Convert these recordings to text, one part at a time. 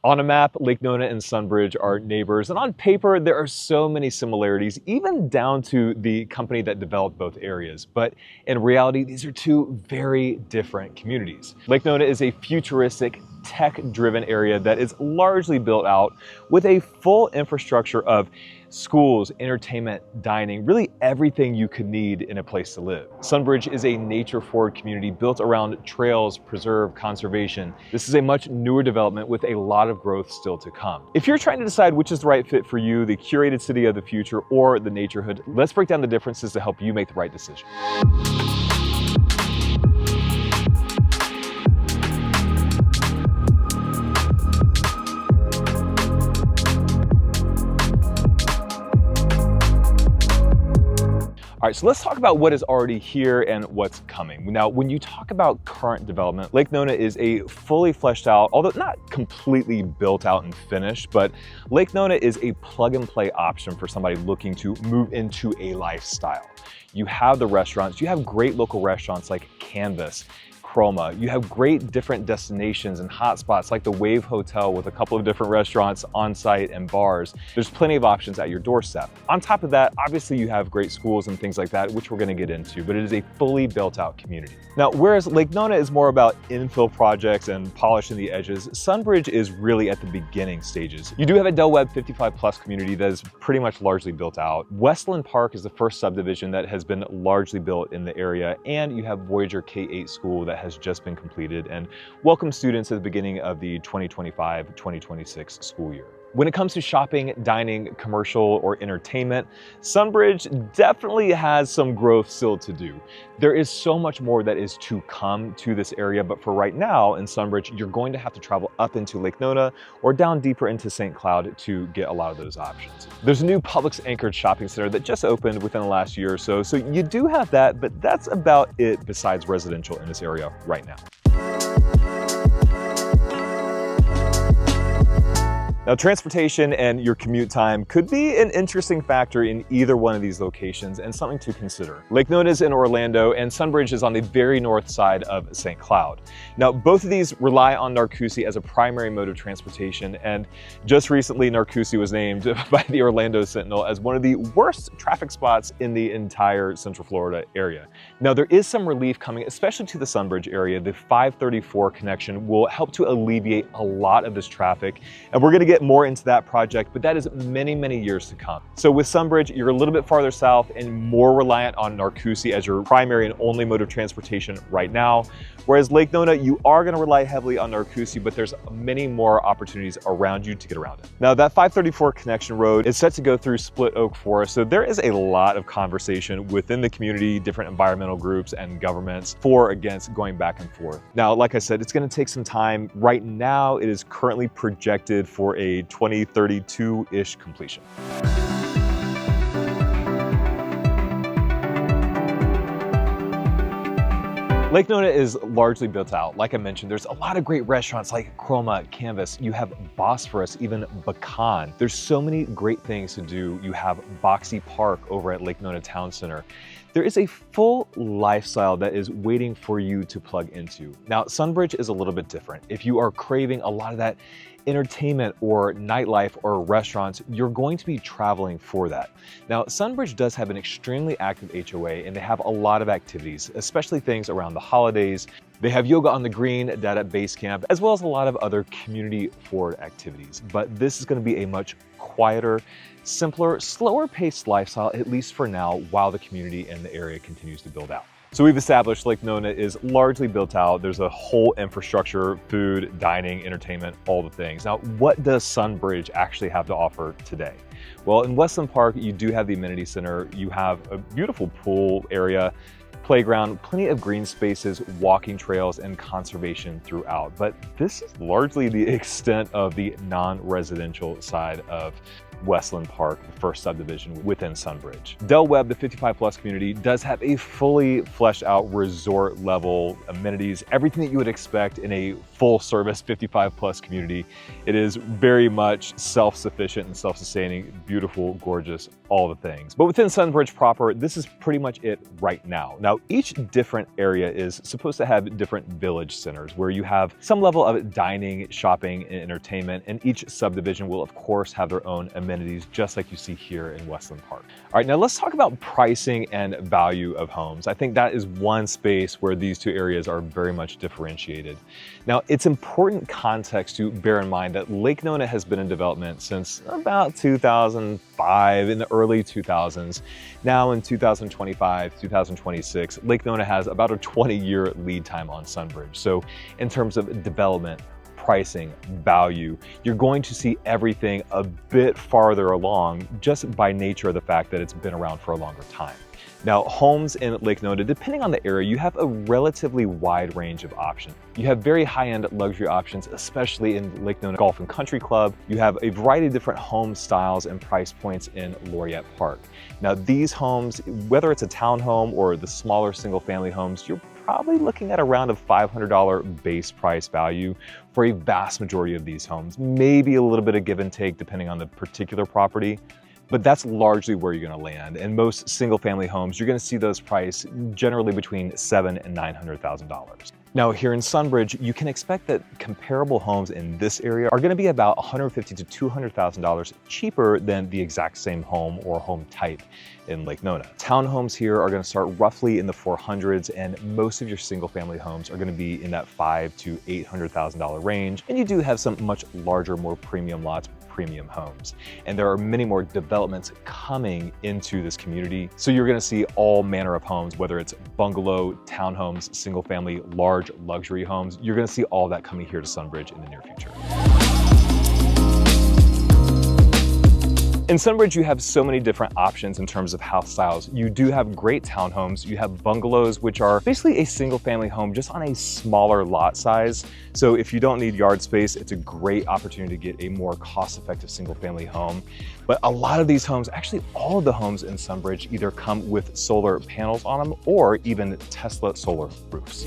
On a map, Lake Nona and Sunbridge are neighbors, and on paper, there are so many similarities, even down to the company that developed both areas. But in reality, these are two very different communities. Lake Nona is a futuristic, tech-driven area that is largely built out with a full infrastructure of schools, entertainment, dining, really everything you could need in a place to live. Sunbridge is a nature-forward community built around trails, preserve, conservation. This is a much newer development with a lot of growth still to come. If you're trying to decide which is the right fit for you, the curated city of the future or the naturehood, let's break down the differences to help you make the right decision. All right, so let's talk about what is already here and what's coming. Now, when you talk about current development, Lake Nona is a fully fleshed out, although not completely built out and finished, but Lake Nona is a plug and play option for somebody looking to move into a lifestyle. You have the restaurants, you have great local restaurants like Canvas, Chroma. You have great different destinations and hotspots like the Wave Hotel with a couple of different restaurants on site and bars. There's plenty of options at your doorstep. On top of that, obviously you have great schools and things like that, which we're going to get into, but it is a fully built out community. Now, whereas Lake Nona is more about infill projects and polishing the edges, Sunbridge is really at the beginning stages. You do have a Del Webb 55+ community that is pretty much largely built out. Weslyn Park is the first subdivision that has been largely built in the area, and you have Voyager K-8 school that has just been completed and welcome students at the beginning of the 2025-2026 school year. When it comes to shopping, dining, commercial, or entertainment, Sunbridge definitely has some growth still to do. There is so much more that is to come to this area, but for right now in Sunbridge, you're going to have to travel up into Lake Nona or down deeper into St. Cloud to get a lot of those options. There's a new Publix anchored shopping center that just opened within the last year or so, so you do have that, but that's about it besides residential in this area right now. Now, transportation and your commute time could be an interesting factor in either one of these locations and something to consider. Lake Nona is in Orlando and Sunbridge is on the very north side of St. Cloud. Now, both of these rely on Narcoossee as a primary mode of transportation, and just recently Narcoossee was named by the Orlando Sentinel as one of the worst traffic spots in the entire Central Florida area. Now, there is some relief coming, especially to the Sunbridge area. The 534 connection will help to alleviate a lot of this traffic, and we're going to get more into that project, but that is many, many years to come. So with Sunbridge, you're a little bit farther south and more reliant on Narcoossee as your primary and only mode of transportation right now. Whereas Lake Nona, you are going to rely heavily on Narcoossee, but there's many more opportunities around you to get around it. Now, that 534 connection road is set to go through Split Oak Forest, so there is a lot of conversation within the community, different environmental groups and governments for or against going back and forth. Now, like I said, it's going to take some time. Right now, it is currently projected for a 2032-ish completion. Lake Nona is largely built out. Like I mentioned, there's a lot of great restaurants like Chroma, Canvas, you have Bosphorus, even Bacan. There's so many great things to do. You have Boxi Park over at Lake Nona Town Center. There is a full lifestyle that is waiting for you to plug into. Now, Sunbridge is a little bit different. If you are craving a lot of that entertainment or nightlife or restaurants, you're going to be traveling for that. Now, Sunbridge does have an extremely active HOA and they have a lot of activities, especially things around the holidays. They have yoga on the green, that at base camp, as well as a lot of other community forward activities. But this is going to be a much quieter, simpler, slower paced lifestyle, at least for now, while the community and the area continues to build out. So we've established Lake Nona is largely built out. There's a whole infrastructure, food, dining, entertainment, all the things. Now, what does Sunbridge actually have to offer today? Well, in Weslyn Park, you do have the amenity center. You have a beautiful pool area, playground, plenty of green spaces, walking trails, and conservation throughout. But this is largely the extent of the non-residential side of Weslyn Park, the first subdivision within Sunbridge. Del Webb, the 55 plus community, does have a fully fleshed out resort level amenities, everything that you would expect in a full service 55 plus community. It is very much self-sufficient and self-sustaining, beautiful, gorgeous, all the things. But within Sunbridge proper, this is pretty much it right now. Now, each different area is supposed to have different village centers where you have some level of dining, shopping, and entertainment, and each subdivision will of course have their own amenities, just like you see here in Weslyn Park. All right, now let's talk about pricing and value of homes. I think that is one space where these two areas are very much differentiated. Now, it's important context to bear in mind that Lake Nona has been in development since about 2005, in the early 2000s. Now in 2025, 2026, Lake Nona has about a 20-year lead time on Sunbridge. So in terms of development, pricing, value, you're going to see everything a bit farther along just by nature of the fact that it's been around for a longer time. Now, homes in Lake Nona, depending on the area, you have a relatively wide range of options. You have very high-end luxury options, especially in Lake Nona Golf and Country Club. You have a variety of different home styles and price points in Laureate Park. Now, these homes, whether it's a townhome or the smaller single-family homes, you're probably looking at around a $500 base price value for a vast majority of these homes. Maybe a little bit of give and take depending on the particular property, but that's largely where you're gonna land. And most single family homes, you're gonna see those priced generally between $700,000 and $900,000. Now here in Sunbridge, you can expect that comparable homes in this area are gonna be about $150,000 to $200,000 cheaper than the exact same home or home type in Lake Nona. Townhomes here are gonna start roughly in the 400s, and most of your single family homes are gonna be in that $500,000 to $800,000 range. And you do have some much larger, more premium lots, premium homes. And there are many more developments coming into this community. So you're gonna see all manner of homes, whether it's bungalow, townhomes, single family, large luxury homes. You're gonna see all that coming here to Sunbridge in the near future. In Sunbridge, you have so many different options in terms of house styles. You do have great townhomes. You have bungalows, which are basically a single family home just on a smaller lot size. So if you don't need yard space, it's a great opportunity to get a more cost-effective single family home. But a lot of these homes, actually all of the homes in Sunbridge, either come with solar panels on them or even Tesla solar roofs.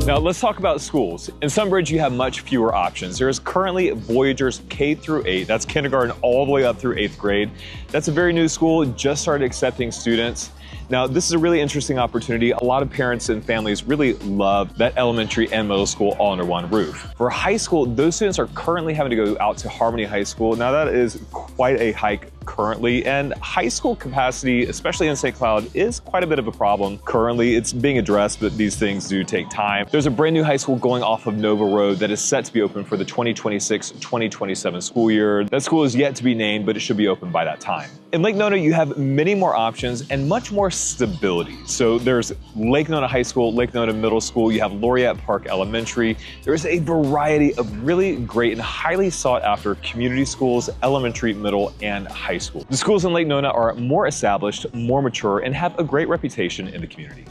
Now let's talk about schools. In Sunbridge, you have much fewer options. There is currently Voyagers K-8, that's kindergarten all the way up through 8th grade. That's a very new school, just started accepting students. Now, this is a really interesting opportunity. A lot of parents and families really love that elementary and middle school all under one roof. For high school, those students are currently having to go out to Harmony High School. Now, that is quite a hike currently, and high school capacity, especially in St. Cloud, is quite a bit of a problem. Currently, it's being addressed, but these things do take time. There's a brand new high school going off of Nova Road that is set to be open for the 2026-2027 school year. That school is yet to be named, but it should be open by that time. In Lake Nona, you have many more options and much more stability. So there's Lake Nona High School, Lake Nona Middle School, you have Laureate Park Elementary. There's a variety of really great and highly sought after community schools, elementary, middle, and high school. The schools in Lake Nona are more established, more mature, and have a great reputation in the community.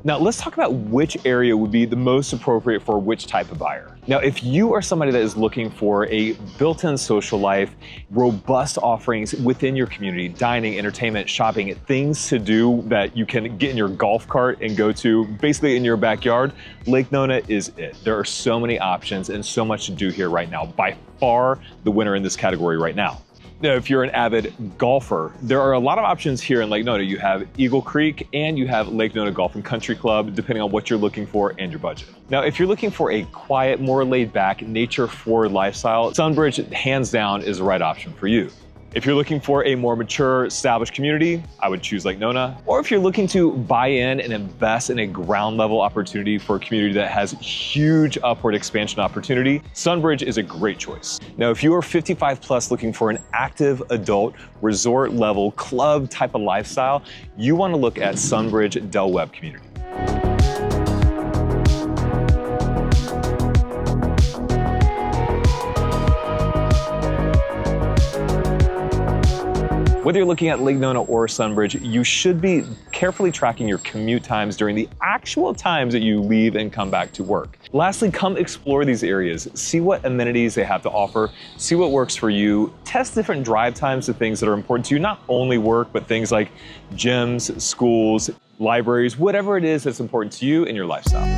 Now let's talk about which area would be the most appropriate for which type of buyer. Now, if you are somebody that is looking for a built-in social life, robust offerings within your community, dining, entertainment, shopping, things to do that you can get in your golf cart and go to basically in your backyard, Lake Nona is it. There are so many options and so much to do here right now. By far the winner in this category right now. Now, if you're an avid golfer, there are a lot of options here in Lake Nona. You have Eagle Creek and you have Lake Nona Golf and Country Club, depending on what you're looking for and your budget. Now, if you're looking for a quiet, more laid back, nature-forward lifestyle, Sunbridge, hands down, is the right option for you. If you're looking for a more mature, established community, I would choose Lake Nona. Or if you're looking to buy in and invest in a ground level opportunity for a community that has huge upward expansion opportunity, Sunbridge is a great choice. Now, if you are 55 plus looking for an active adult, resort level, club type of lifestyle, you want to look at Sunbridge Del Webb community. Whether you're looking at Lake Nona or Sunbridge, you should be carefully tracking your commute times during the actual times that you leave and come back to work. Lastly, come explore these areas, see what amenities they have to offer, see what works for you, test different drive times to things that are important to you, not only work, but things like gyms, schools, libraries, whatever it is that's important to you in your lifestyle.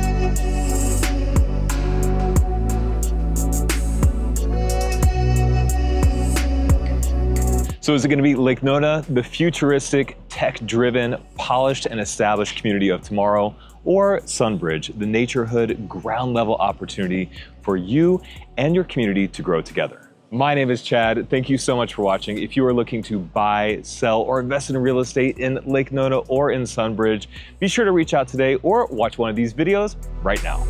So is it going to be Lake Nona, the futuristic, tech-driven, polished and established community of tomorrow, or Sunbridge, the naturehood, ground-level opportunity for you and your community to grow together? My name is Chad. Thank you so much for watching. If you are looking to buy, sell, or invest in real estate in Lake Nona or in Sunbridge, be sure to reach out today or watch one of these videos right now.